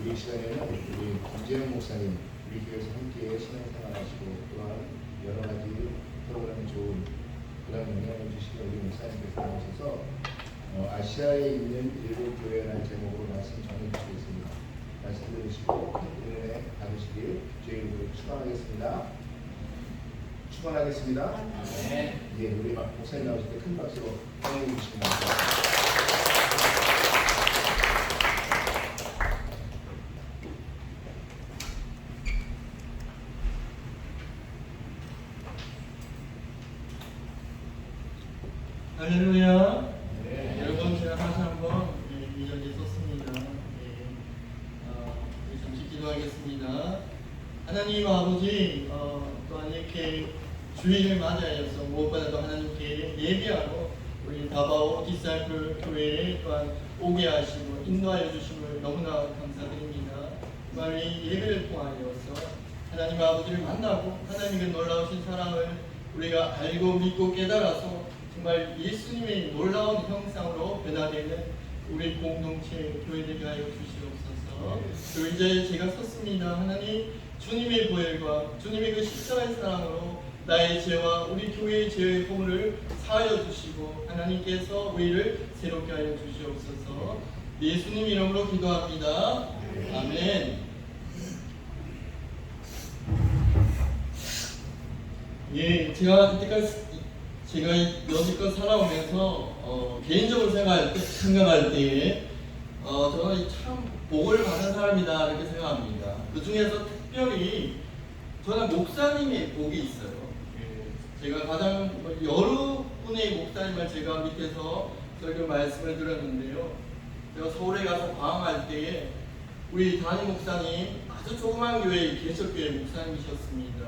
우리 시간에는 우리 김재영 목사님 우리 교회에서 함께 신앙생활하시고 또한 여러 가지 프로그램 좋은 그런 영향을 주시는 우리 목사님께서 나오셔서 아시아에 있는 일곱 교회라는 제목으로 말씀 전해주시겠습니다. 말씀 들으시고 큰 은혜 받으시길 주의 이름으로 축원하겠습니다. 축원하겠습니다. 네. 예, 우리 목사님 나오실 때 큰 박수로 환영해 주시기 바랍니다. 할렐루야. 네. 여러분 제가 다시 한번 이 자리에 썼습니다. 잠시 기도하겠습니다. 하나님 아버지 또한 이렇게 주일을 맞이하여서 무엇보다도 하나님께 예배하고 우리 다바오 디사이플 교회에 또한 오게 하시고 인도하여 주심을 너무나 감사드립니다. 정말 이 예배를 통하여서 하나님 아버지를 만나고 하나님의 놀라우신 사랑을 우리가 알고 믿고 깨달아서 정말 예수님의 놀라운 형상으로 변화되는 우리 공동체 교회되게 하여 주시옵소서. 그 의자에 제가 섰습니다. 하나님 주님의 보혈과 주님의 그 십자가의 사랑으로 나의 죄와 우리 교회의 죄의 허물을 사하여 주시고 하나님께서 우리를 새롭게 하여 주시옵소서. 예수님 이름으로 기도합니다. 아멘. 예, 제가 여지껏 살아오면서 개인적으로 생각할 때에 저는 참 복을 받은 사람이다 이렇게 생각합니다. 그 중에서 특별히 저는 목사님의 복이 있어요. 제가 가장 여러 분의 목사님을 제가 밑에서 설교 말씀을 들었는데요. 제가 서울에 가서 방황할 때에 우리 담임 목사님 아주 조그만 교회 개척교회 목사님이셨습니다.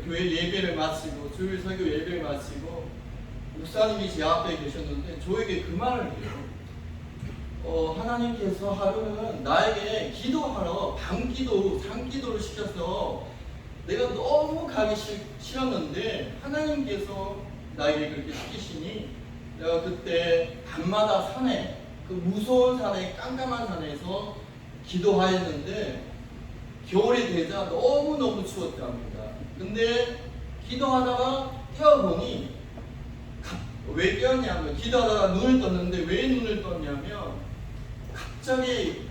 교회 예배를 마치고 주일 설교 예배를 마치고 목사님이 제 앞에 계셨는데 저에게 그 말을 해요. 하나님께서 하루는 나에게 기도하러 밤기도 상기도를 시켜서 내가 너무 가기 싫었는데 하나님께서 나에게 그렇게 시키시니 내가 그때 밤마다 산에 그 무서운 산에 깜깜한 산에서 기도하였는데 겨울이 되자 너무너무 추웠답니다. 근데 기도하다가 깨어보니 왜 깨었냐면 기도하다가 눈을 떴는데 왜 눈을 떴냐면 갑자기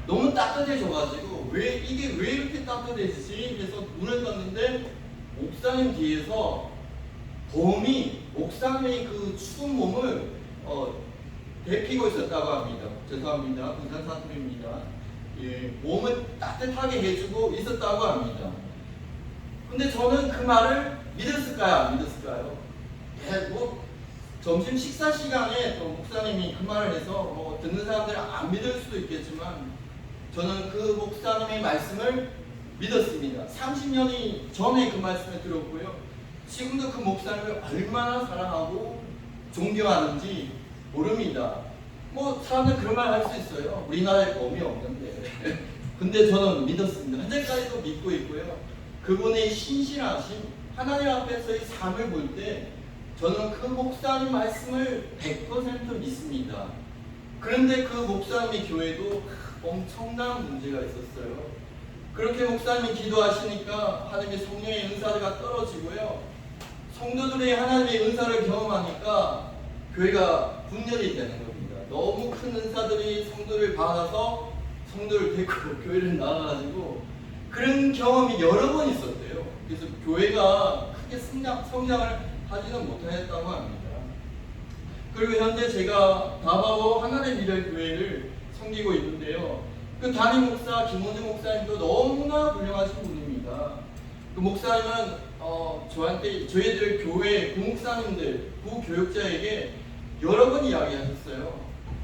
너무 따뜻해져가지고 이게 왜 이렇게 따뜻해지지? 그래서 눈을 떴는데 목사님 뒤에서 봄이 목사님의 그 추운 몸을 데피고 있었다고 합니다. 죄송합니다. 부산 사투리입니다. 예, 몸을 따뜻하게 해주고 있었다고 합니다. 근데 저는 그 말을 믿었을까요? 안 믿었을까요? 점심 식사 시간에 또 목사님이 그 말을 해서 듣는 사람들은 안 믿을 수도 있겠지만 저는 그 목사님의 말씀을 믿었습니다. 30년이 전에 그 말씀을 들었고요. 지금도 그 목사님을 얼마나 사랑하고 존경하는지 모릅니다. 사람들 그런 말 할 수 있어요. 우리나라에 범이 없는데. 근데 저는 믿었습니다. 현재까지도 믿고 있고요. 그분의 신실하심, 하나님 앞에서의 삶을 볼 때 저는 그 목사님 말씀을 100% 믿습니다. 그런데 그 목사님의 교회도 엄청난 문제가 있었어요. 그렇게 목사님이 기도하시니까 하나님의 성령의 은사가 떨어지고요. 성도들이 하나님의 은사를 경험하니까 교회가 분열이 되는 겁니다. 너무 큰 은사들이 성도를 받아서 성도를 데리고 교회를 나가가지고 그런 경험이 여러 번 있었대요. 그래서 교회가 크게 성장을 하지는 못하였다고 합니다. 그리고 현재 제가 다바오 하나의 미래 교회를 섬기고 있는데요. 그 담임 목사 김원재 목사님도 너무나 훌륭하신 분입니다. 그 목사님은 저희들 교회 부목사님들, 부교육자에게 여러 번 이야기하셨어요.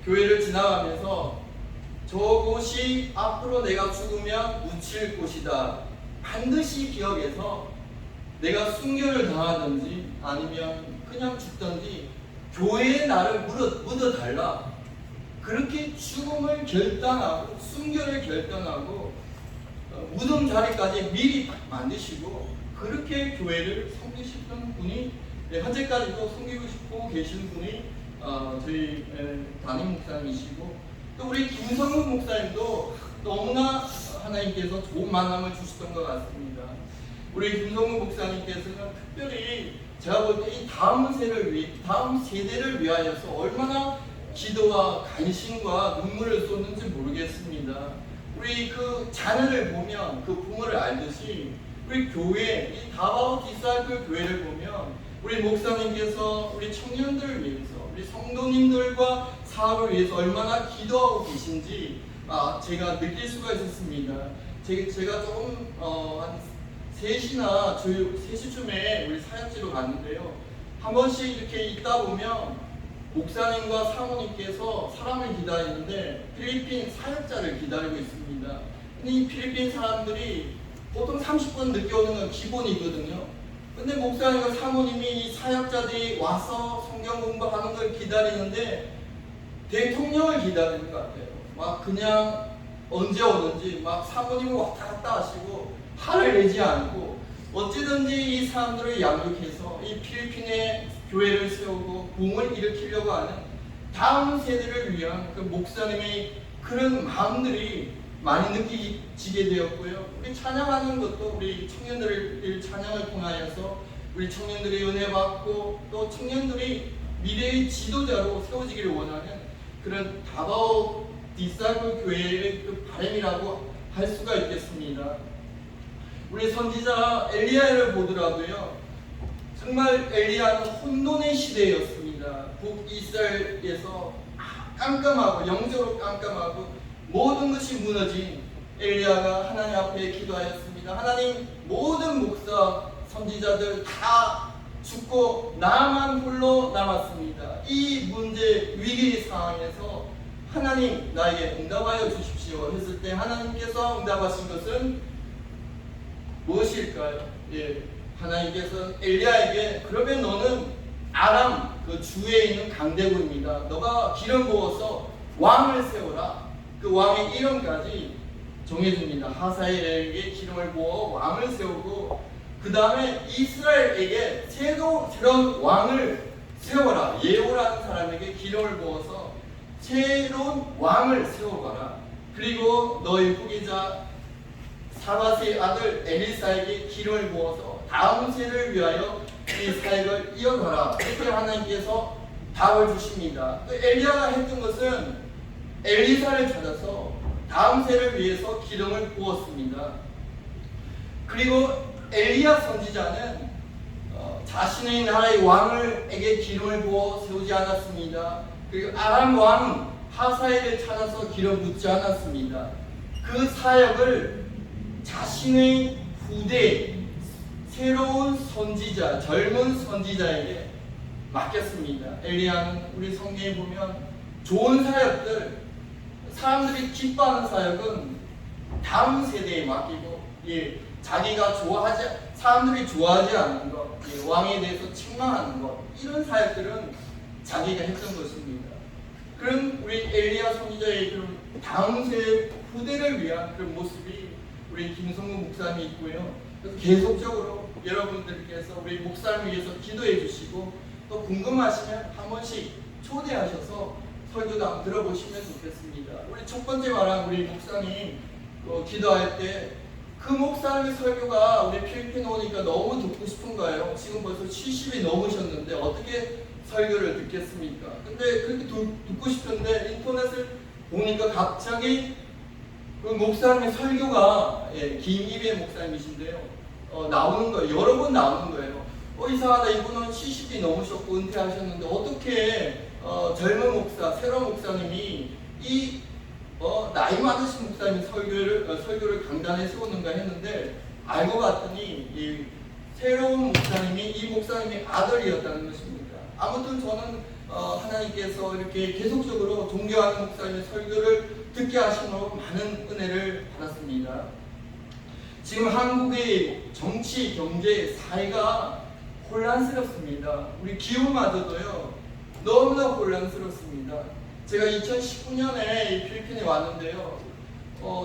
교회를 지나가면서 저곳이 앞으로 내가 죽으면 묻힐 곳이다. 반드시 기억해서 내가 순교를 당하든지 아니면 그냥 죽든지 교회에 나를 묻어달라. 그렇게 죽음을 결단하고 순교를 결단하고 무덤 자리까지 미리 만드시고 그렇게 교회를 섬기셨던 분이 현재까지도 섬기고 싶고 계시는 분이 저희 담임 목사님이시고 또 우리 김성훈 목사님도 너무나 하나님께서 좋은 만남을 주셨던 것 같습니다. 우리 김성문 목사님께서는 특별히 제가 볼 때 이 다음 세대를 위하여서 얼마나 기도와 간신과 눈물을 쏟는지 모르겠습니다. 우리 그 자녀를 보면 그 부모를 알듯이 우리 교회, 이 다바오 디사이플 교회를 보면 우리 목사님께서 우리 청년들을 위해서, 우리 성도님들과 사업을 위해서 얼마나 기도하고 계신지 제가 느낄 수가 있었습니다. 제가 조금 한 3시쯤에 우리 사역지로 갔는데요. 한 번씩 이렇게 있다 보면 목사님과 사모님께서 사람을 기다리는데 필리핀 사역자를 기다리고 있습니다. 근데 이 필리핀 사람들이 보통 30분 늦게 오는 건 기본이거든요. 근데 목사님과 사모님이 이 사역자들이 와서 성경 공부하는 걸 기다리는데 대통령을 기다리는 것 같아요. 막 그냥 언제 오는지 막 사모님을 왔다 갔다 하시고 화를 내지 않고 어찌든지 이 사람들을 양육해서 이 필리핀의 교회를 세우고 붐을 일으키려고 하는 다음 세대를 위한 그 목사님의 그런 마음들이 많이 느끼게 되었고요. 우리 찬양하는 것도 우리 청년들을 찬양을 통하여서 우리 청년들이 은혜 받고 또 청년들이 미래의 지도자로 세워지기를 원하는 그런 다바오 디사이플 교회의 그 바람이라고 할 수가 있겠습니다. 우리 선지자 엘리야를 보더라도요, 정말 엘리야는 혼돈의 시대였습니다. 북이스라엘에서 깜깜하고 영적으로 깜깜하고 모든 것이 무너진 엘리야가 하나님 앞에 기도하였습니다. 하나님, 모든 목사 선지자들 다 죽고 나만 홀로 남았습니다. 이 문제 위기 상황에서 하나님 나에게 응답하여 주십시오 했을 때 하나님께서 응답하신 것은 무엇일까요? 하나님께서 엘리야에게 그러면 너는 아람 그 주에 있는 강대국입니다. 너가 기름 부어서 왕을 세워라. 그 왕의 이름까지 정해줍니다. 하사엘에게 기름을 부어 왕을 세우고 그 다음에 이스라엘에게 새로운 왕을 세워라. 예후라는 사람에게 기름을 부어서 새로운 왕을 세워봐라. 그리고 너희 후계자 사밧의 아들 엘리사에게 기름을 부어서 다음 세를 위하여 이 사역을 이어가라. 이렇게 하나님께서 답을 주십니다. 엘리야가 했던 것은 엘리사를 찾아서 다음 세를 위해서 기름을 부었습니다. 그리고 엘리야 선지자는 자신의 나라의 왕을에게 기름을 부어 세우지 않았습니다. 그리고 아람 왕 하사엘을 찾아서 기름 붓지 않았습니다. 그 사역을 자신의 후대 새로운 선지자, 젊은 선지자에게 맡겼습니다. 엘리야는 우리 성경에 보면 좋은 사역들, 사람들이 기뻐하는 사역은 다음 세대에 맡기고, 자기가 사람들이 좋아하지 않는 것, 왕에 대해서 책망하는 것, 이런 사역들은 자기가 했던 것입니다. 그런 우리 엘리야 선지자의 그런 다음 세대 후대를 위한 그런 모습이 우리 김성문 목사님이 있고요. 그래서 계속적으로 여러분들께서 우리 목사님을 위해서 기도해 주시고 또 궁금하시면 한 번씩 초대하셔서 설교도 한번 들어보시면 좋겠습니다. 우리 첫 번째 말한 우리 목사님 기도할 때 그 목사님의 설교가 우리 필리핀 오니까 너무 듣고 싶은 거예요. 지금 벌써 70이 넘으셨는데 어떻게 설교를 듣겠습니까? 근데 그렇게 듣고 싶은데 인터넷을 보니까 갑자기 그 목사님의 설교가 김이배 목사님이신데요. 나오는 거예요. 여러 번 나오는 거예요. 이상하다. 이분은 70이 넘으셨고 은퇴하셨는데 어떻게 젊은 목사, 새로운 목사님이 이 나이 많으신 목사님의 설교를 강단에 세우는가 했는데 알고 봤더니 이 새로운 목사님이 이 목사님의 아들이었다는 것입니다. 아무튼 저는 하나님께서 이렇게 계속적으로 존경하는 목사님의 설교를 듣게 하심으로 많은 은혜를 받았습니다. 지금 한국의 정치, 경제, 사회가 혼란스럽습니다. 우리 기후마저도요 너무나 혼란스럽습니다. 제가 2019년에 필리핀에 왔는데요.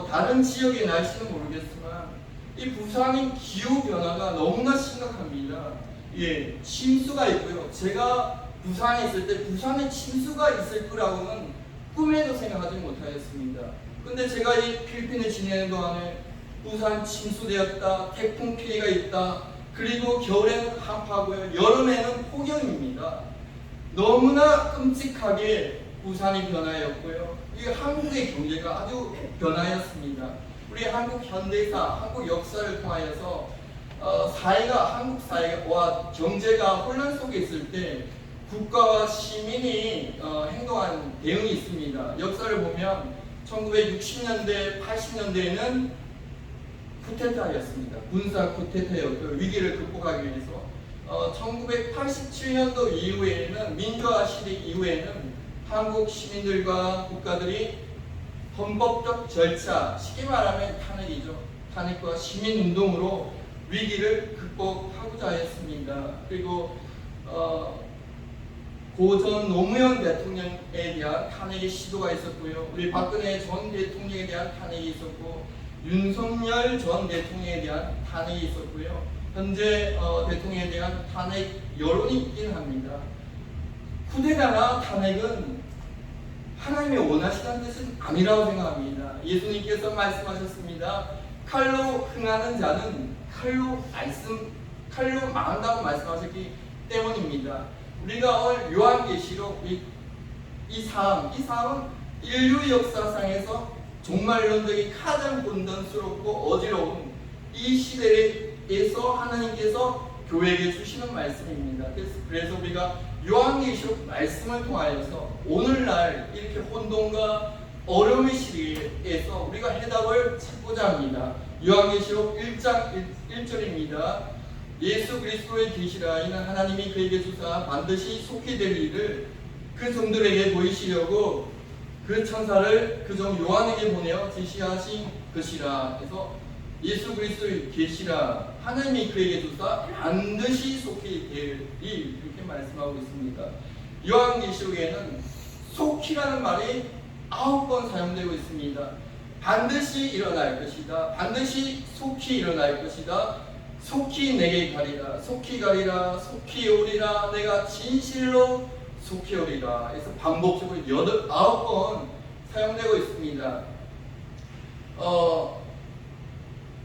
다른 지역의 날씨는 모르겠지만 이 부산의 기후 변화가 너무나 심각합니다. 침수가 있고요. 제가 부산에 있을 때 부산에 침수가 있을 거라고는 꿈에도 생각하지 못하였습니다. 근데 제가 이 필리핀에 지내는 동안에 부산 침수되었다, 태풍 피해가 있다, 그리고 겨울에는 한파고요, 여름에는 폭염입니다. 너무나 끔찍하게 부산이 변화였고요. 이 한국의 경제가 아주 변화였습니다. 우리 한국 현대사, 한국 역사를 통하여서 한국 사회와 경제가 혼란 속에 있을 때 국가와 시민이 행동한 대응이 있습니다. 역사를 보면 1960년대, 80년대에는 쿠데타였습니다. 군사 쿠데타였고요. 위기를 극복하기 위해서 1987년도 이후에는 민주화 시대 이후에는 한국 시민들과 국가들이 헌법적 절차, 쉽게 말하면 탄핵이죠. 탄핵과 시민운동으로 위기를 극복하고자 했습니다. 그리고 고전 노무현 대통령에 대한 탄핵의 시도가 있었고요. 우리 박근혜 전 대통령에 대한 탄핵이 있었고, 윤석열 전 대통령에 대한 탄핵이 있었고요. 현재 대통령에 대한 탄핵 여론이 있긴 합니다. 쿠데타나 탄핵은 하나님의 원하시는 뜻은 아니라고 생각합니다. 예수님께서 말씀하셨습니다. 칼로 흥하는 자는 칼로 망한다고 말씀하셨기 때문입니다. 우리가 오늘 요한계시록 이 사항은 인류 역사상에서 종말론적인 가장 혼돈스럽고 어지러운 이 시대에서 하나님께서 교회에게 주시는 말씀입니다. 그래서 우리가 요한계시록 말씀을 통하여서 오늘날 이렇게 혼돈과 어려움의 시대에서 우리가 해답을 찾고자 합니다. 요한계시록 1장 1절입니다. 예수 그리스도의 계시라. 이는 하나님이 그에게 주사 반드시 속히 될 일을 그 종들에게 보이시려고 그 천사를 그 종 요한에게 보내어 제시하신 것이라. 그래서 예수 그리스도의 계시라, 하나님이 그에게 주사 반드시 속히 될 일, 이렇게 말씀하고 있습니다. 요한계시록에는 속히라는 말이 9번 사용되고 있습니다. 반드시 일어날 것이다, 반드시 속히 일어날 것이다, 속히 내게 가리라, 속히 가리라, 속히 오리라, 내가 진실로 속히 오리라. 그래서 반복적으로 9번 사용되고 있습니다.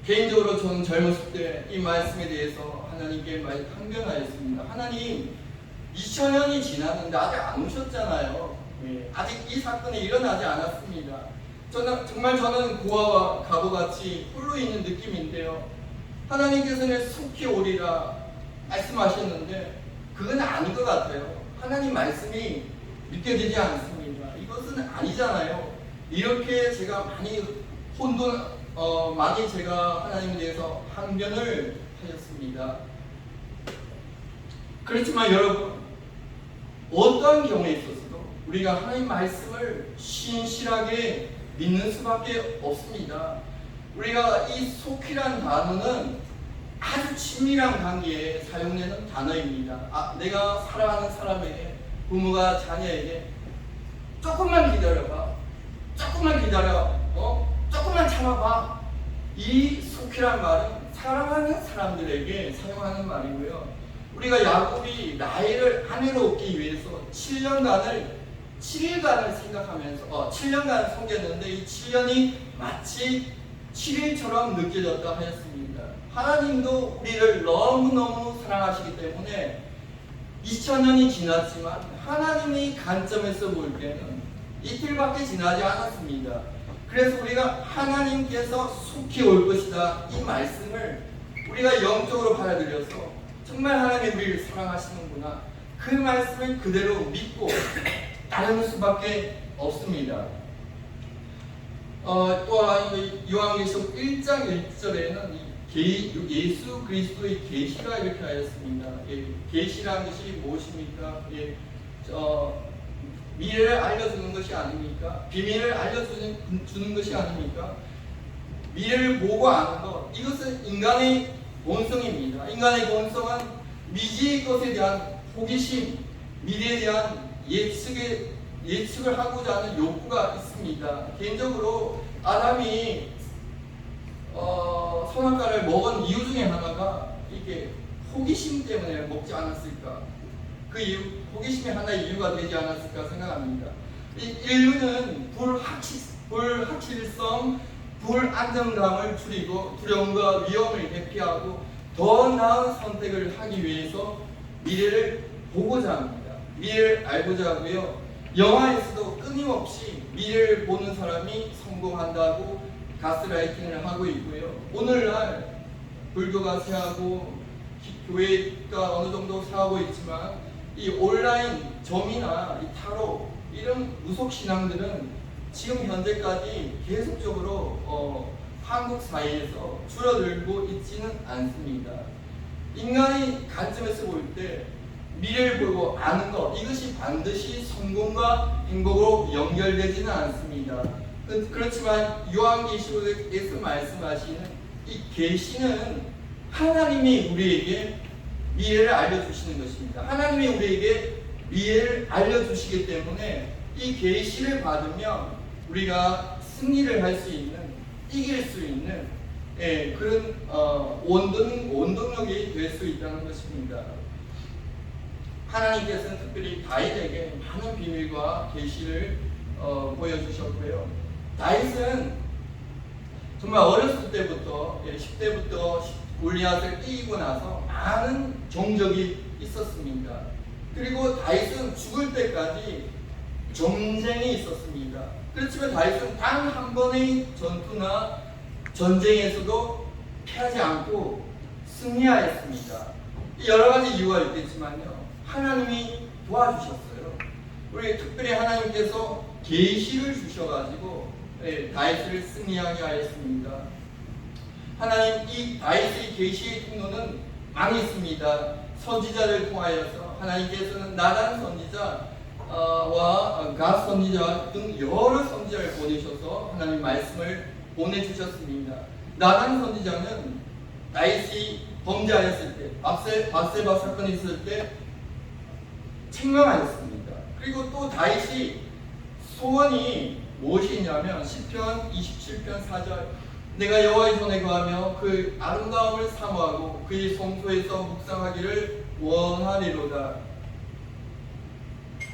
개인적으로 저는 젊었을 때 이 말씀에 대해서 하나님께 항변하였습니다. 하나님, 2000년이 지났는데 아직 안 오셨잖아요. 아직 이 사건이 일어나지 않았습니다. 저는 고아와 가부같이 홀로 있는 느낌인데요. 하나님께서는 속히 오리라 말씀하셨는데 그건 아닌 것 같아요. 하나님 말씀이 믿겨지지 않습니다. 이것은 아니잖아요. 이렇게 제가 많이 제가 하나님에 대해서 항변을 하였습니다. 그렇지만 여러분, 어떠한 경우에 있어서도 우리가 하나님 말씀을 신실하게 믿는 수밖에 없습니다. 우리가 이 속히란 단어는 아주 친밀한 관계에 사용되는 단어입니다. 내가 사랑하는 사람에게, 부모가 자녀에게 조금만 기다려봐, 조금만 기다려, 조금만 참아봐. 이 속히란 말은 사랑하는 사람들에게 사용하는 말이고요. 우리가 야곱이 라헬을 아내로 얻기 위해서 7일간을 생각하면서 7년간 섬겼는데 이 7년이 마치 7일처럼 느껴졌다 하였습니다. 하나님도 우리를 너무너무 사랑하시기 때문에 2000년이 지났지만 하나님의 관점에서 볼 때는 이틀밖에 지나지 않았습니다. 그래서 우리가 하나님께서 속히 올 것이다, 이 말씀을 우리가 영적으로 받아들여서 정말 하나님이 우리를 사랑하시는구나, 그 말씀을 그대로 믿고 따르는 수밖에 없습니다. 또한 요한계시록 1장 1절에는 예수 그리스도의 계시라 이렇게 하였습니다. 계시라는 것이 무엇입니까? 미래를 알려주는 것이 아닙니까? 비밀을 알려주는 것이 아닙니까? 미래를 보고 아는 것, 이것은 인간의 본성입니다. 인간의 본성은 미지의 것에 대한 호기심, 미래에 대한 예측을 하고자 하는 욕구가 있습니다. 개인적으로 아담이 선악과를 먹은 이유 중에 하나가 이게 호기심 때문에 먹지 않았을까? 그 이유, 호기심이 하나의 이유가 되지 않았을까 생각합니다. 인류는 불확실성, 불안정감을 줄이고 두려움과 위험을 대피하고 더 나은 선택을 하기 위해서 미래를 보고자 합니다. 미래를 알고자 하고요. 영화에서도 끊임없이 미래를 보는 사람이 성공한다고 가스라이팅을 하고 있고요. 오늘날 불교가 세하고 교회가 어느 정도 세하고 있지만 이 온라인 점이나 이 타로 이런 무속 신앙들은 지금 현재까지 계속적으로 한국 사회에서 줄어들고 있지는 않습니다. 인간이 관점에서 볼 때 미래를 보고 아는 것, 이것이 반드시 성공과 행복으로 연결되지는 않습니다. 그렇지만 요한계시록에서 말씀하시는 이 계시는 하나님이 우리에게 미래를 알려주시는 것입니다. 하나님이 우리에게 미래를 알려주시기 때문에 이 계시를 받으면 우리가 승리를 할 수 있는, 이길 수 있는 그런 원동력이 될 수 있다는 것입니다. 하나님께서는 특별히 다윗에게 많은 비밀과 계시를 보여주셨고요. 다윗은 정말 어렸을 때부터 10대부터 골리앗을 이기고 나서 많은 정적이 있었습니다. 그리고 다윗은 죽을 때까지 전쟁이 있었습니다. 그렇지만 다윗은 단 한 번의 전투나 전쟁에서도 패하지 않고 승리하였습니다. 여러 가지 이유가 있겠지만요, 하나님이 도와주셨어요. 우리 특별히 하나님께서 계시를 주셔가지고 다윗을 승리하게 하였습니다. 하나님 이 다윗의 계시의 통로는 많이 있습니다. 선지자를 통하여서 하나님께서는 나단 선지자와 갓 선지자 등 여러 선지자를 보내셔서 하나님 말씀을 보내주셨습니다. 나단 선지자는 다윗이 범죄하였을 때, 밧세바 사건이 있을 때 책망하였습니다. 그리고 또 다윗이 소원이 무엇이냐면 시편 27편 4절, 내가 여호와의 손에 거하며 그 아름다움을 사모하고 그의 성소에서 묵상하기를 원하리로다.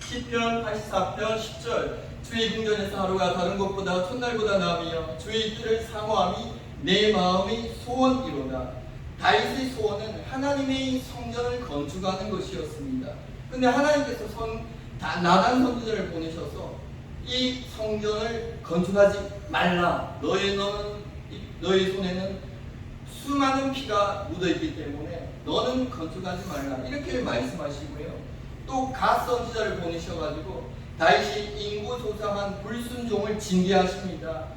시편 84편 10절, 주의 궁전에서 하루가 다른 것보다 첫날보다 나으며 주의 뜻을 사모함이 내 마음의 소원이로다. 다윗의 소원은 하나님의 성전을 건축하는 것이었습니다. 근데 하나님께서 나단 선지자를 보내셔서 이 성전을 건축하지 말라. 너의 손에는 수많은 피가 묻어있기 때문에 너는 건축하지 말라. 이렇게 말씀하시고요. 또 갓 선지자를 보내셔가지고 다윗이 인구조사한 불순종을 징계하십니다.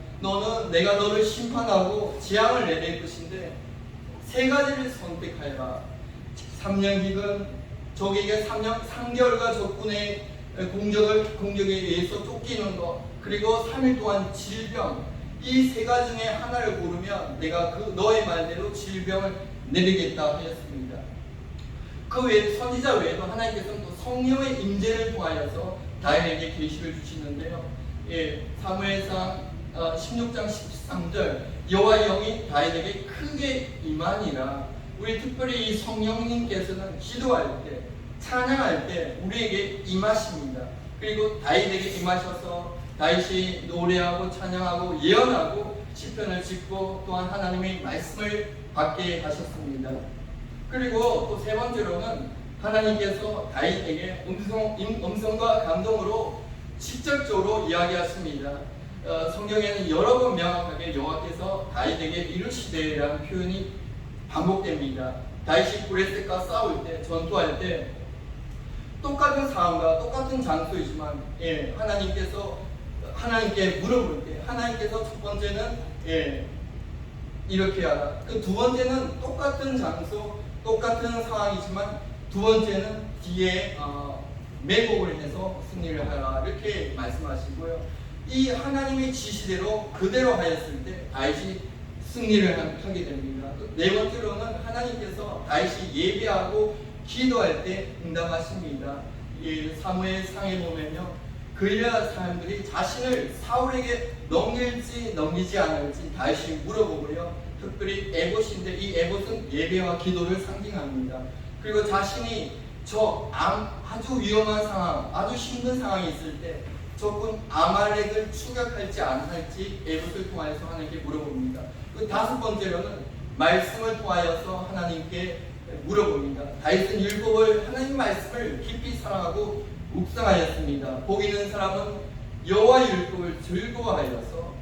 내가 너를 심판하고 재앙을 내릴 것인데 세 가지를 선택하여라. 3년 기근, 적에게 3개월과 적군의 공격에 의해서 쫓기는 것, 그리고 3일 동안 질병, 이 세 가지 중에 하나를 고르면 내가 너의 말대로 질병을 내리겠다 하였습니다. 그 외에 선지자 외에도 하나님께서는 또 성령의 임재를 통하여서 다윗에게 계시를 주시는데요. 사무엘상 16장 13절, 여호와의 영이 다윗에게 크게 임하니라. 우리 특별히 이 성령님께서는 기도할 때, 찬양할 때 우리에게 임하십니다. 그리고 다윗에게 임하셔서 다윗이 노래하고 찬양하고 예언하고 시편을 짓고 또한 하나님의 말씀을 받게 하셨습니다. 그리고 또 세 번째로는 하나님께서 다윗에게 음성과 감동으로 직접적으로 이야기하십니다. 성경에는 여러 번 명확하게 여호와께서 다윗에게 이르시되라는 표현이 반복됩니다. 다윗이 브레셋과 싸울 때, 전투할 때 똑같은 상황과 똑같은 장소이지만 하나님께 물어볼 때 하나님께서 첫 번째는 이렇게 하라. 그 두 번째는 똑같은 장소, 똑같은 상황이지만 두 번째는 뒤에 매복을 해서 승리를 하라. 이렇게 말씀하시고요. 이 하나님의 지시대로 그대로 하였을 때 다윗이 승리를 하게 됩니다. 네 번째로는 하나님께서 다윗이 예배하고 기도할 때 응답하십니다. 사무엘상에 보면요, 그리스도 사람들이 자신을 사울에게 넘기지 않을지 다윗이 물어보고요. 특별히 에봇인데 이 에봇은 예배와 기도를 상징합니다. 그리고 자신이 아주 위험한 상황, 아주 힘든 상황이 있을 때 적군 아말렉을 추격할지 안 할지 에봇을 통하여서 하나님께 물어봅니다. 그 다섯 번째로는 말씀을 통하여서 하나님께 물어봅니다. 다윗은 율법을 하나님 말씀을 깊이 사랑하고 묵상하였습니다. 복 있는 사람은 여호와의 율법을 즐거워하여서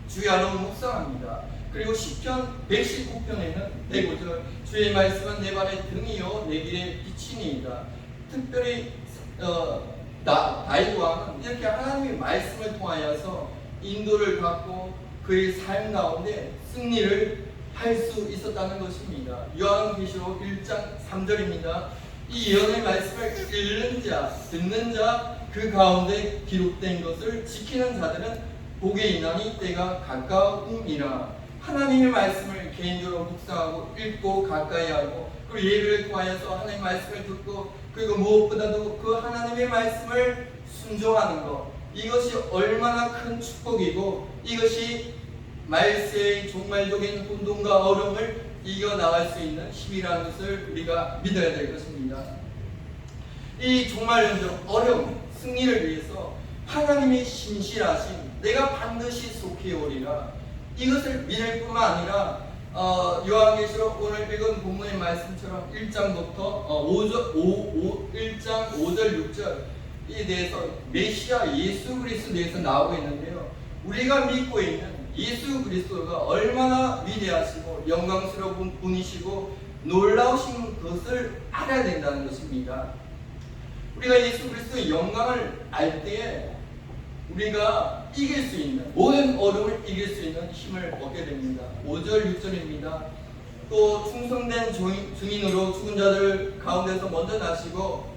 주야로 묵상합니다. 그리고 시편 119편에는 105절 주의 말씀은 내 발의 등이요 내 길의 빛이니이다. 특별히 다윗 왕은 이렇게 하나님의 말씀을 통하여서 인도를 받고 그의 삶 가운데 승리를 할 수 있었다는 것입니다. 요한계시록 1장 3절입니다. 이 예언의 말씀을 읽는 자, 듣는 자, 그 가운데 기록된 것을 지키는 자들은 복에 인하니 때가 가까움이라. 하나님의 말씀을 개인적으로 묵상하고 읽고 가까이 하고 그리고 예배를 통하여서 하나님의 말씀을 듣고 그리고 무엇보다도 그 하나님의 말씀을 순종하는 것, 이것이 얼마나 큰 축복이고 이것이 말세의 종말적인 혼돈과 어려움을 이겨나갈 수 있는 힘이라는 것을 우리가 믿어야 될 것입니다. 이 종말론적 어려움, 승리를 위해서 하나님의 신실하심, 내가 반드시 속히 오리라, 이것을 믿을 뿐만 아니라 요한계시록 오늘 읽은 본문의 말씀처럼 1장부터 1장 5절 6절에 대해서 메시아 예수 그리스도에 대해서 나오고 있는데요. 우리가 믿고 있는 예수 그리스도가 얼마나 위대하시고 영광스러운 분이시고 놀라우신 것을 알아야 된다는 것입니다. 우리가 예수 그리스도의 영광을 알 때에 우리가 이길 수 있는, 모든 어려움을 이길 수 있는 힘을 얻게 됩니다. 5절 6절입니다. 또 충성된 증인으로 죽은 자들 가운데서 먼저 나시고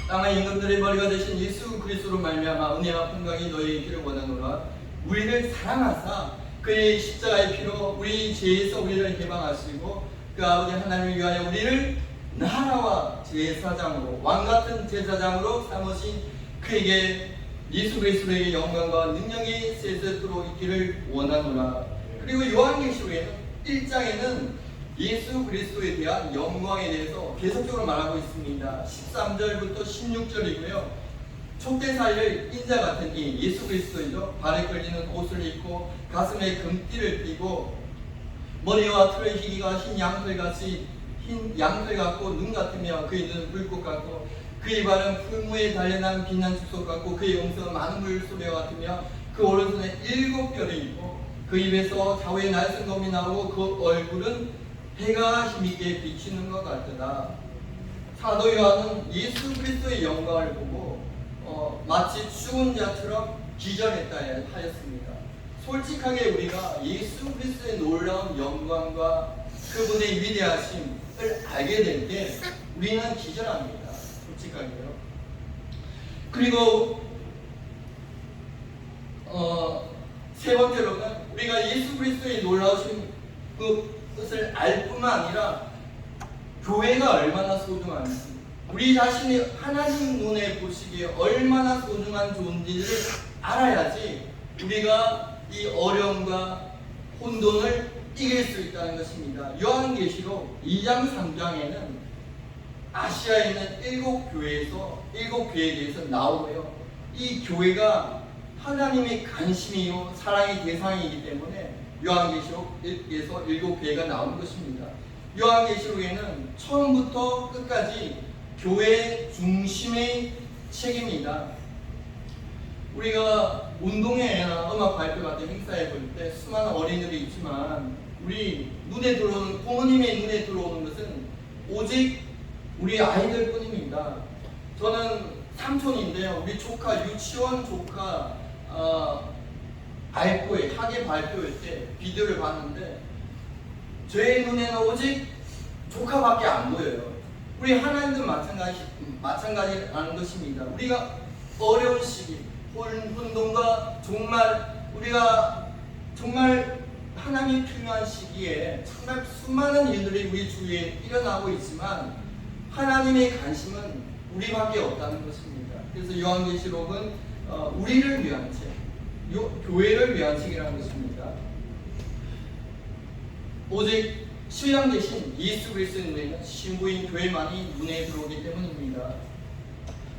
땅의 임금들의 머리가 되신 예수 그리스도로 말미암아 은혜와 평강이 너희에게 있기를 원하노라. 우리를 사랑하사 그의 십자가의 피로 우리 죄에서 우리를 해방하시고 그 아버지 하나님을 위하여 우리를 나라와 제사장으로, 왕같은 제사장으로 삼으신 그에게 예수 그리스도에게 영광과 능력이 세세토록 있기를 원하노라. 그리고 요한계시록에는 1장에는 예수 그리스도에 대한 영광에 대해서 계속적으로 말하고 있습니다. 13절부터 16절이고요. 촛대 사이를 인자 같은 이 예수 그리스도이죠. 발에 걸리는 옷을 입고 가슴에 금띠를 띠고 머리와 털의 희기가 흰 양털 같고 눈 같으며 그의 눈은 불꽃 같고 그의 발은 풀무에 달려난 빛난 주석 같고 그의 음성은 많은 물소리와 같으며 그 오른손에 7별이 있고 그 입에서 좌우에 날쌘 검이 나오고 그 얼굴은 해가 힘있게 비치는 것 같더라. 사도 요한은 예수 그리스도의 영광을 보고 마치 죽은 자처럼 기절했다 하였습니다. 솔직하게 우리가 예수 그리스도의 놀라운 영광과 그분의 위대하심을 알게 될 때 우리는 기절합니다. 솔직하게요. 그리고 세 번째로는 우리가 예수 그리스도의 놀라우신 그것을 알 뿐만 아니라 교회가 얼마나 소중한지, 우리 자신이 하나님 눈에 보시기에 얼마나 소중한 존재를 알아야지 우리가 이 어려움과 혼돈을 이길 수 있다는 것입니다. 요한계시록 2장 3장에는 아시아에 있는 7교회에 대해서 나오고요. 이 교회가 하나님의 관심이요 사랑의 대상이기 때문에 요한계시록에서 7교회가 나오는 것입니다. 요한계시록에는 처음부터 끝까지 교회 중심의 책입니다. 우리가 운동회나 음악 발표 같은 행사에 볼 때 수많은 어린이들이 있지만 우리 눈에 들어오는, 부모님의 눈에 들어오는 것은 오직 우리 아이들 뿐입니다. 저는 삼촌인데요. 우리 조카, 유치원 조카 발표회, 학예 발표회 때 비디오를 봤는데 제 눈에는 오직 조카밖에 안 보여요. 우리 하나님도 마찬가지라는 것입니다. 우리가 어려운 시기, 혼돈과 우리가 정말 하나님이 필요한 시기에 정말 수많은 일들이 우리 주위에 일어나고 있지만 하나님의 관심은 우리밖에 없다는 것입니다. 그래서 요한계시록은 우리를 위한 책, 교회를 위한 책이라는 것입니다. 오직 신랑 대신 예수 그리스도의 눈에는 신부인 교회만이 눈에 들어오기 때문입니다.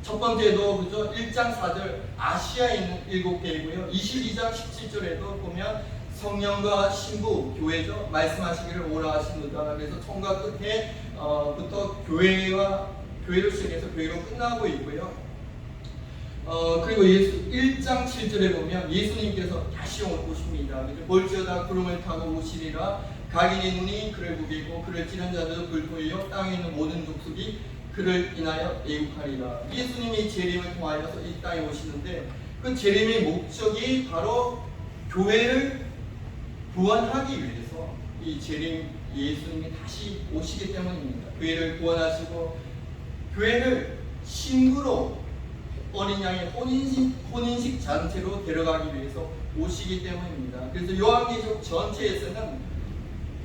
첫 번째도 그죠? 1장 4절 아시아에 있는 7개이고요. 22장 17절에도 보면 성령과 신부, 교회죠. 말씀하시기를 오라 하시노다. 그래서 처음과 끝에 부터 교회를 시작해서 교회로 끝나고 있고요. 그리고 1장 7절에 보면 예수님께서 다시 오십니다. 볼지어다 구름을 타고 오시리라. 각인의 눈이 그를 보겠고 그를 찌른 자들도 불토이요 땅에 있는 모든 족속이 그를 인하여 애국하리라. 예수님이 재림을 통하여서 이 땅에 오시는데 그 재림의 목적이 바로 교회를 구원하기 위해서 이 재림 예수님이 다시 오시기 때문입니다. 교회를 구원하시고 교회를 신부로 어린 양의 혼인식 잔치로 데려가기 위해서 오시기 때문입니다. 그래서 요한계시록 전체에서는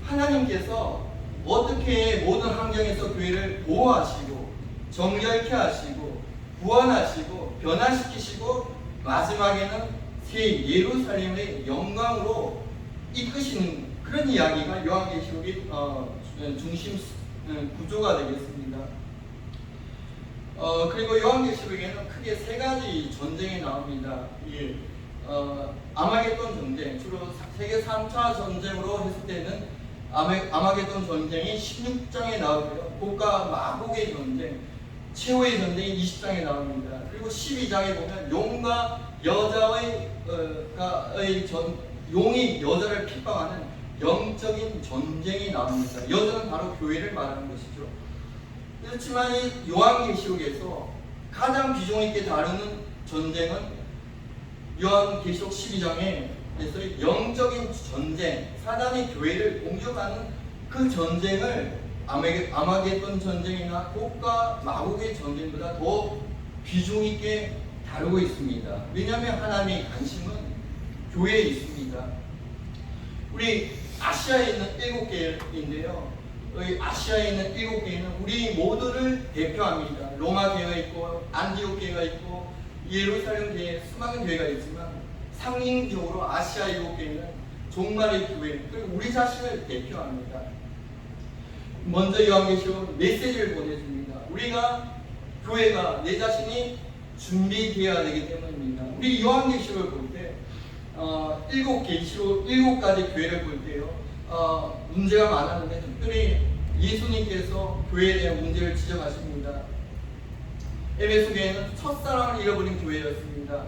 하나님께서 어떻게 모든 환경에서 교회를 보호하시고 정결케 하시고 구원하시고 변화시키시고 마지막에는 새 예루살렘의 영광으로 이끄시는 그런 이야기가 요한계시록의 중심 구조가 되겠습니다. 그리고 요한계시록에는 크게 세 가지 전쟁이 나옵니다. 아마겟돈 전쟁, 주로 세계 3차 전쟁으로 했을 때는 아마겟돈 전쟁이 16장에 나오고요. 곡과 마곡의 전쟁, 최후의 전쟁이 20장에 나옵니다. 그리고 12장에 보면 용과 여자의 용이 여자를 핍박하는 영적인 전쟁이 나옵니다. 여자는 바로 교회를 말하는 것이죠. 그렇지만 이 요한계시록에서 가장 비중 있게 다루는 전쟁은 요한계시록 12장에서 영적인 전쟁, 사단이 교회를 공격하는 그 전쟁을 아마겟돈 전쟁이나 곡과 마곡의 전쟁보다 더 비중 있게 다루고 있습니다. 왜냐하면 하나님의 관심은 교회에 있습니다. 우리 아시아에 있는 7개인데요. 아시아에 있는 7개는 우리 모두를 대표합니다. 로마 교회가 있고 안디옥 교회가 있고 예루살렘 교회, 수많은 교회가 있지만 상징적으로 아시아 7개는 종말의 교회, 그리고 우리 자신을 대표합니다. 먼저 요한계시록 메시지를 보내줍니다. 우리가 교회가 내 자신이 준비되어야 되기 때문입니다. 우리 요한계시록을 볼 때 7가지 교회를 볼 때요. 문제가 많았는데 특별히 예수님께서 교회에 대한 문제를 지적하십니다. 에베소 교회는 첫사랑을 잃어버린 교회였습니다.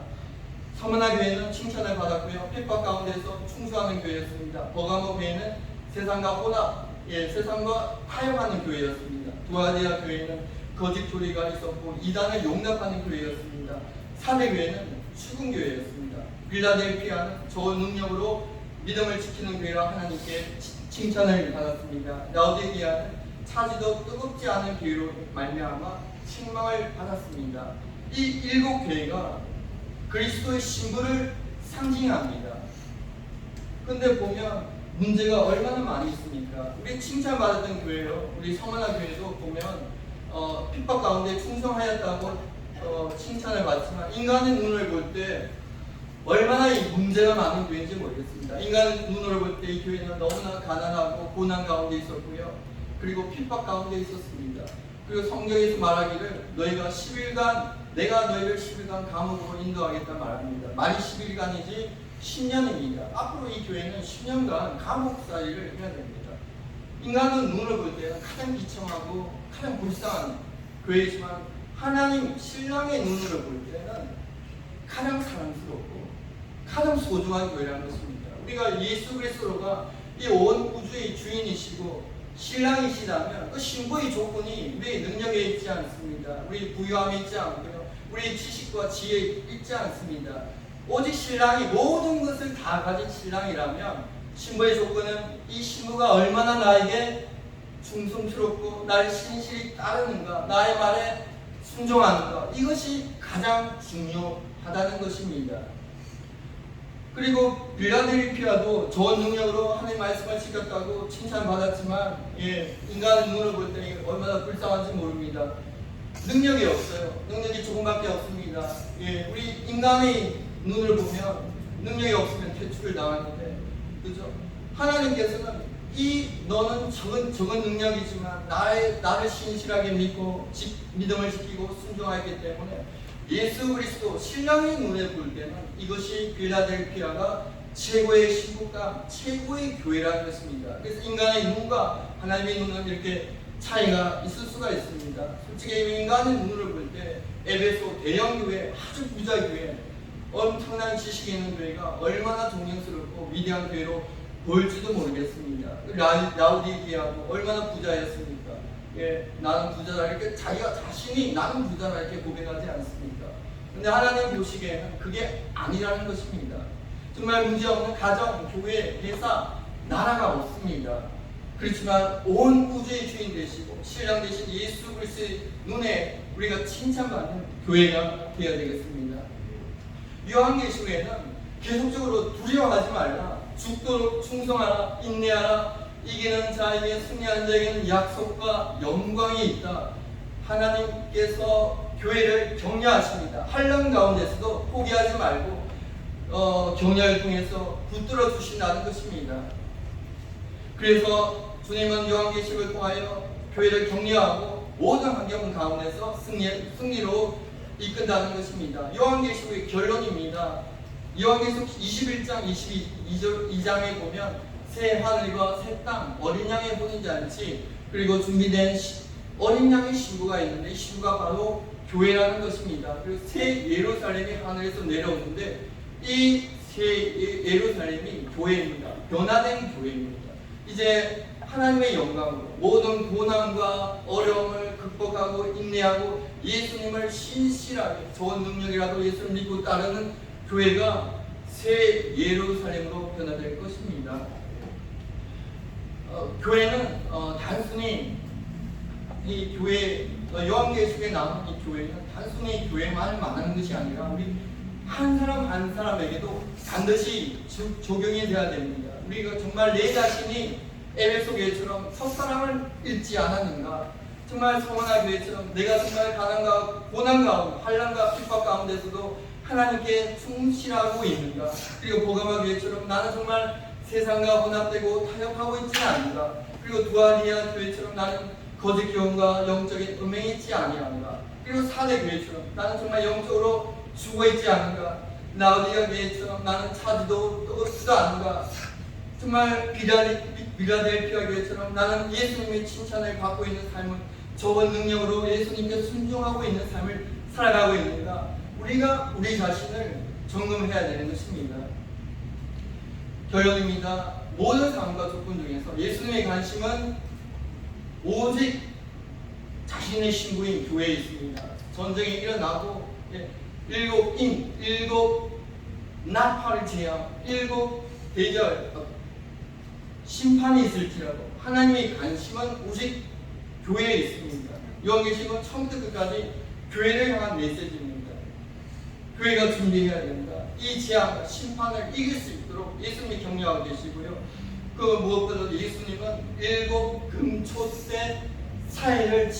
서머나 교회는 칭찬을 받았고요. 핍박 가운데서 충성하는 교회였습니다. 버가모 교회는 세상과 타협하는 교회였습니다. 두아디아 교회는 거짓 교리가 있었고 이단을 용납하는 교회였습니다. 사대 교회는 죽은 교회였습니다. 빌라델피아는 좋은 능력으로 믿음을 지키는 교회라 하나님께 칭찬을 받았습니다. 라오디게아는 차지도 뜨겁지 않은 교회로 말미암아 책망을 받았습니다. 이 7교회가 그리스도의 신부를 상징합니다. 근데 보면 문제가 얼마나 많이 있습니까? 우리 칭찬받았던 교회요. 우리 서머나 교회도 보면 핍박 가운데 충성하였다고 칭찬을 받지만 인간의 눈을 볼 때 얼마나 이 문제가 많은 교회인지 모르겠습니다. 인간의 눈으로 볼 때 이 교회는 너무나 가난하고 고난 가운데 있었고요. 그리고 핍박 가운데 있었습니다. 그리고 성경에서 말하기를 내가 너희를 10일간 감옥으로 인도하겠다 말합니다. 말이 10일간이지 10년입니다. 앞으로 이 교회는 10년간 감옥살이를 해야 됩니다. 인간은 눈을 볼 때는 가장 비참하고 가장 불쌍한 교회지만 하나님 신랑의 눈으로 볼 때는 가장 사랑스럽고 가장 소중한 교회라는 것입니다. 우리가 예수 그리스도가 이 온 우주의 주인이시고 신랑이시다면 그 신부의 조건이 우리의 능력에 있지 않습니다. 우리 부유함에 있지 않고요. 우리 지식과 지혜에 있지 않습니다. 오직 신랑이 모든 것을 다 가진 신랑이라면 신부의 조건은 이 신부가 얼마나 나에게 충성스럽고 나를 신실히 따르는가, 나의 말에 순종하는가, 이것이 가장 중요하다는 것입니다. 그리고 빌라델피아도 좋은 능력으로 하나님의 말씀을 지켰다고 칭찬받았지만 인간의 눈을 볼 때 얼마나 불쌍한지 모릅니다. 능력이 없어요. 능력이 조금밖에 없습니다. 우리 인간의 눈을 보면 능력이 없으면 퇴출을 당하는데, 그죠? 하나님께서는 이 너는 적은 능력이지만 나를 신실하게 믿고 믿음을 지키고 순종하였기 때문에 예수 그리스도 신랑의 눈에 볼 때는 이것이 빌라델피아가 최고의 신부가 최고의 교회라는 것입니다. 그래서 인간의 눈과 하나님의 눈은 이렇게 차이가 있을 수가 있습니다. 솔직히 인간의 눈으로 볼 때 에베소 대형 교회, 아주 부자 교회, 엄청난 지식이 있는 교회가 얼마나 존경스럽고 위대한 교회로 보일지도 모르겠습니다. 라우디게아도 얼마나 부자였습니까? 예, 나는 부자다 이렇게 자기가 자신이 나는 부자다 이렇게 고백하지 않습니까? 근데 하나님 보시기에는 그게 아니라는 것입니다. 정말 문제없는 가정, 교회, 회사, 나라가 없습니다. 그렇지만 온 우주의 주인 되시고 신랑 되신 예수 그리스도의 눈에 우리가 칭찬받는 교회가 되어야 되겠습니다. 요한계시록에는 계속적으로 두려워하지 말라, 죽도록 충성하라, 인내하라, 이기는 자에게 승리하는 자에게는 약속과 영광이 있다. 하나님께서 교회를 격려하십니다. 환난 가운데서도 포기하지 말고 격려를 통해서 붙들어 주신다는 것입니다. 그래서 주님은 요한계시록을 통하여 교회를 격려하고 모든 환경 가운데서 승리로 이끈다는 것입니다. 요한계시록의 결론입니다. 요한계시록 21장 22장에 보면 새 하늘과 새 땅, 어린 양의 혼인 잔치, 그리고 준비된 어린 양의 신부가 있는데 이 신부가 바로 교회라는 것입니다. 그리고 새 예루살렘이 하늘에서 내려오는데 이 새 예루살렘이 교회입니다. 변화된 교회입니다. 이제 하나님의 영광으로 모든 고난과 어려움을 극복하고 인내하고 예수님을 신실하게 좋은 능력이라도 예수를 믿고 따르는 교회가 새 예루살렘으로 변화될 것입니다. 교회는 단순히 이 교회 요한계시록에 나오는 이 교회는 단순히 교회만 말하는 것이 아니라 우리 한 사람 한 사람에게도 반드시 적용이 되어야 됩니다. 우리가 정말 내 자신이 에베소 교회처럼 첫사랑을 잃지 않았는가, 정말 성원아 교회처럼 내가 정말 가난과 고난 가운데 환난과 핍박 가운데서도 하나님께 충실하고 있는가, 그리고 보가마 교회처럼 나는 정말 세상과 혼합되고 타협하고 있지 않는가, 그리고 두아리아 교회처럼 나는 거짓 교훈과 영적인 음행이 있지 아니한가, 그리고 사대 교회처럼 나는 정말 영적으로 죽어있지 않은가, 라우디가 교회처럼 나는 차지도 뜨겁지도 않은가, 정말 빌라델피아 교회처럼 나는 예수님의 칭찬을 받고 있는 삶을 좋은 능력으로 예수님께 순종하고 있는 삶을 살아가고 있는가, 우리가 우리 자신을 점검해야 되는 것입니다. 결론입니다. 모든 상황과 조건 중에서 예수님의 관심은 오직 자신의 신부인 교회에 있습니다. 전쟁이 일어나고 일곱 나팔을 제한 일곱 대절 심판이 있을지라도 하나님의 관심은 오직 교회에 있습니다. 요한계시록은 처음부터 끝까지 교회를 향한 메시지입니다. 교회가 준비해야 된다. 이 재앙과 심판을 이길 수 있도록 예수님이 격려하고 계시고요. 그 무엇보다도 예수님은 일곱 금초대 사회를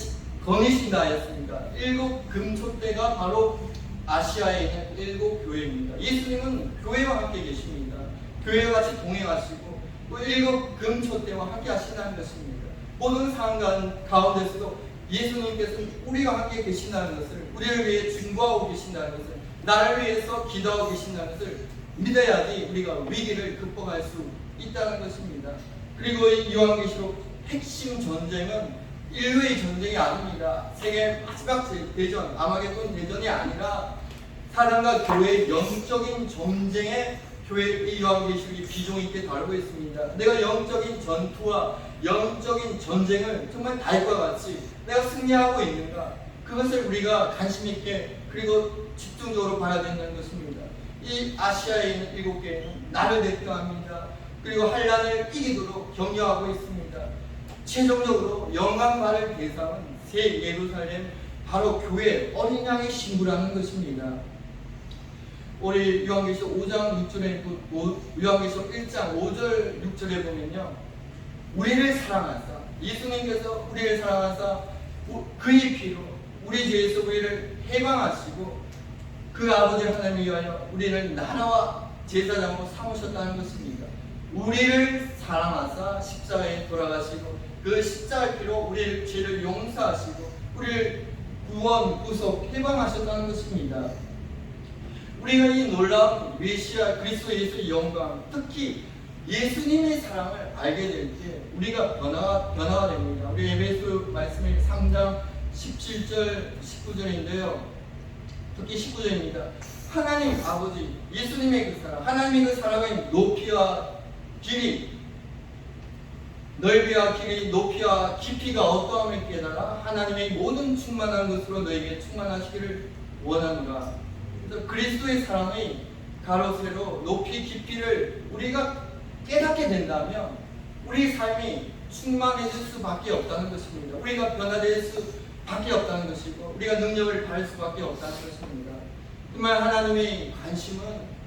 거니신다 하였습니다. 일곱 금초대가 바로 아시아에 있는 일곱 교회입니다. 예수님은 교회와 함께 계십니다. 교회와 같이 동행하시고 일곱 금초대와 함께 하신다는 것입니다. 모든 상황 가운데서도 예수님께서는 우리와 함께 계신다는 것을, 우리를 위해 중보하고 계신다는 것을, 나를 위해서 기도하고 계신다는 것을 믿어야지 우리가 위기를 극복할 수 있다는 것입니다. 그리고 이 요한계시록 핵심 전쟁은 인류의 전쟁이 아닙니다. 세계 마지막 대전, 아마겟돈 대전이 아니라 사람과 교회의 영적인 전쟁에 이 요한계시록이 비중 있게 다루고 있습니다. 내가 영적인 전투와 영적인 전쟁을 정말 다윗과 같이 내가 승리하고 있는가, 그것을 우리가 관심 있게 그리고 집중적으로 봐야 된다는 것입니다. 이 아시아에 있는 일곱 개는 나를 대표합니다. 그리고 환난을 이기도록 격려하고 있습니다. 최종적으로 영광 받을 대상은 새 예루살렘, 바로 교회 어린 양의 신부라는 것입니다. 우리 요한계시록 5장 6절에 요한계시록 1장 5절 6절에 보면요, 우리를 사랑하사, 예수님께서 우리를 사랑하사 그의 피로 우리 죄에서 우리를 해방하시고 그 아버지 하나님 위하여 우리를 나라와 제사장으로 삼으셨다는 것입니다. 우리를 사랑하사 십자가에 돌아가시고 그 십자가의 피로 우리의 죄를 용서하시고 우리를 구원, 구속, 해방하셨다는 것입니다. 우리가 이 놀라운 메시아 그리스도 예수의 영광, 특히 예수님의 사랑을 알게 될 때 우리가 변화가 됩니다. 우리 에베소 말씀의 3장 17절, 19절인데요. 특히 19절입니다. 하나님 아버지, 예수님의 그 사랑, 하나님의 그 사랑의 높이와 길이, 넓이와 길이, 높이와 깊이가 어떠함을 깨달아 하나님의 모든 충만한 것으로 너에게 충만하시기를 원하노라. 그래서 그리스도의 사랑의 가로세로 높이 깊이를 우리가 깨닫게 된다면 우리 삶이 충만해질 수밖에 없다는 것입니다. 우리가 변화될 수밖에 없다는 것이고 우리가 능력을 발할 수밖에 없다는 것입니다. 정말 하나님의 관심은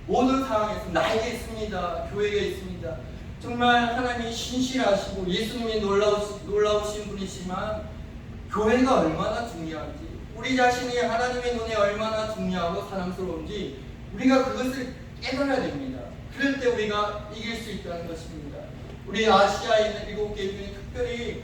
모든 상황에서 나에게 있습니다. 교회에 있습니다. 정말 하나님이 신실하시고 예수님이 놀라우신 분이지만 교회가 얼마나 중요한지, 우리 자신이 하나님의 눈에 얼마나 중요하고 사랑스러운지 우리가 그것을 깨달아야 됩니다. 그럴 때 우리가 이길 수 있다는 것입니다. 우리 아시아에 있는 7개 중에 특별히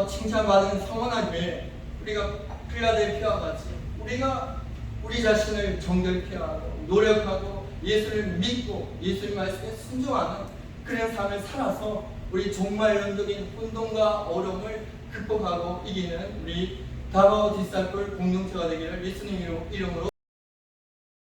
칭찬받은 성원한 교회, 우리가 필라델피아와 같이 우리가 우리 자신을 정결케 하고 노력하고 예수를 믿고 예수님 말씀에 순종하는 그런 삶을 살아서 우리 종말론적인 혼돈과 어려움을 극복하고 이기는 우리 다바오 디스사이플 공동체가 되기를 예수님 이름으로